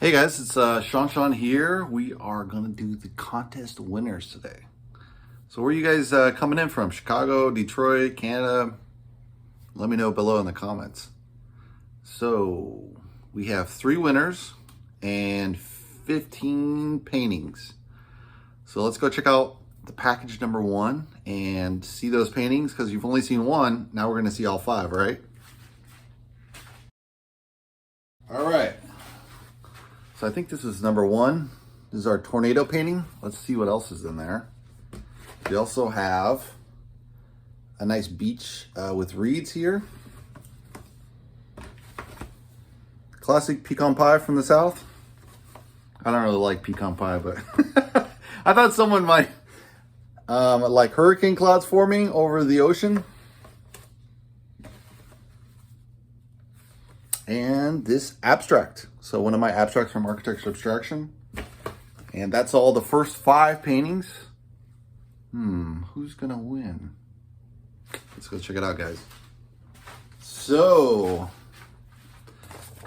Hey guys, it's shawnshawn here. We are gonna do the contest winners today. So where are you guys coming in from? Chicago, Detroit, Canada? Let me know below in the comments. So we have 3 winners and 15 paintings. So let's go check out the package number 1 and see those paintings, because you've only seen 1. Now we're gonna see all 5, right? All right. So I think this is number 1. This is our tornado painting. Let's see what else is in there. We also have a nice beach with reeds here. Classic pecan pie from the South. I don't really like pecan pie, but I thought someone might like hurricane clouds forming over the ocean. And this abstract. So one of my abstracts from Architecture Abstraction. And that's all the first 5 paintings. Who's gonna win? Let's go check it out, guys. So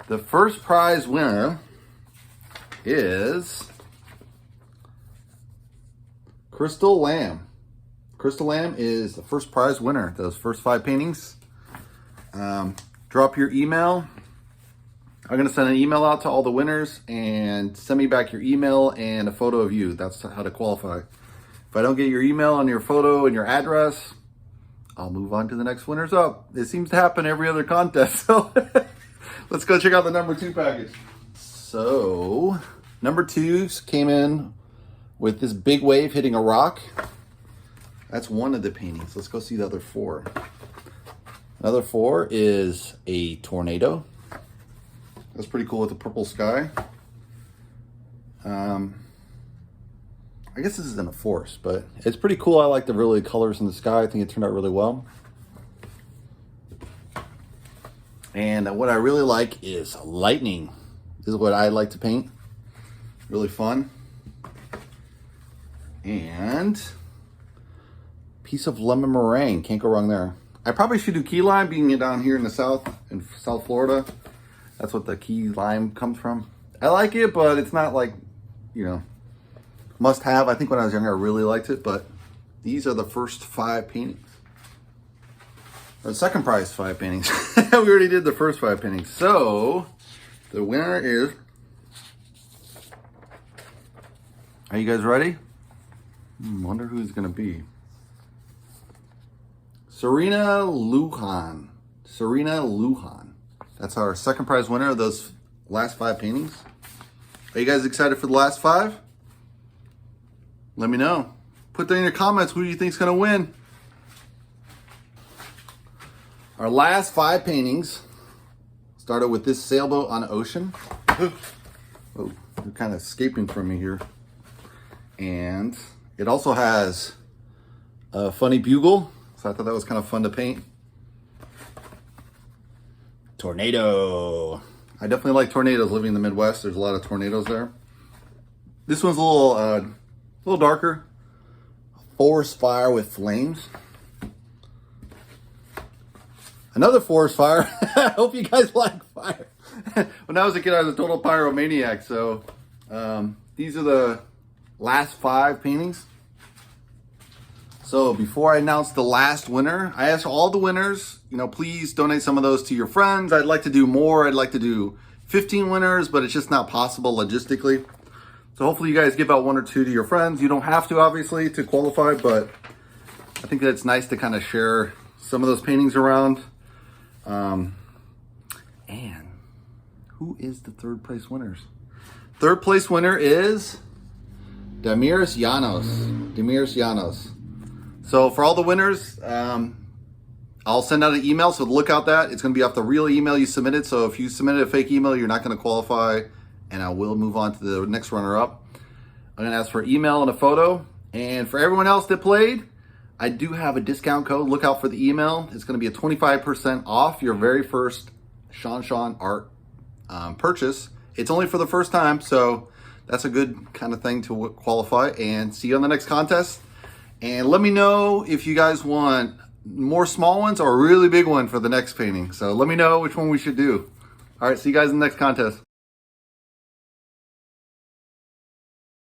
the first prize winner is Crystal Lamb. Crystal Lamb is the first prize winner. Those first 5 paintings. Drop your email. I'm gonna send an email out to all the winners and send me back your email and a photo of you. That's how to qualify. If I don't get your email and your photo and your address, I'll move on to the next winners up. It seems to happen every other contest. So let's go check out the number 2 package. So number 2 came in with this big wave hitting a rock. That's one of the paintings. Let's go see the other 4. Another 4 is a tornado. That's pretty cool with the purple sky. I guess this is in a forest, but it's pretty cool. I like the really colors in the sky. I think it turned out really well. And what I really like is lightning. This is what I like to paint. Really fun. And piece of lemon meringue. Can't go wrong there. I probably should do key lime, being down here in the South, in South Florida. That's what the key lime comes from. I like it, but it's not like, you know, must have. I think when I was younger, I really liked it, but these are the first 5 paintings. Or the second prize 5 paintings. We already did the first 5 paintings. So the winner is, are you guys ready? Wonder who it's gonna be. Serena Lujan. Serena Lujan. That's our second prize winner of those last 5 paintings. Are you guys excited for the last 5? Let me know. Put that in your comments. Who do you think is going to win? Our last 5 paintings started with this sailboat on the ocean. Oh, you're kind of escaping from me here. And it also has a funny bugle. So I thought that was kind of fun to paint. Tornado. I definitely like tornadoes. Living in the Midwest, there's a lot of tornadoes there. This one's a little darker. Forest fire with flames. Another forest fire. I hope you guys like fire. When I was a kid, I was a total pyromaniac. So these are the last 5 paintings. So before I announce the last winner, I asked all the winners, please donate some of those to your friends. I'd like to do more. I'd like to do 15 winners, but it's just not possible logistically. So hopefully you guys give out 1 or 2 to your friends. You don't have to, obviously, to qualify, but I think that it's nice to kind of share some of those paintings around. And who is the 3rd place winners? 3rd place winner is Demiris Llanos. Demiris Llanos. So for all the winners, I'll send out an email, so look out that. It's going to be off the real email you submitted. So if you submitted a fake email, you're not going to qualify, and I will move on to the next runner-up. I'm going to ask for email and a photo. And for everyone else that played, I do have a discount code. Look out for the email. It's going to be a 25% off your very first shawnshawn art purchase. It's only for the first time, so that's a good kind of thing to qualify. And see you on the next contest. And let me know if you guys want more small ones or a really big one for the next painting. So let me know which one we should do. All right, see you guys in the next contest.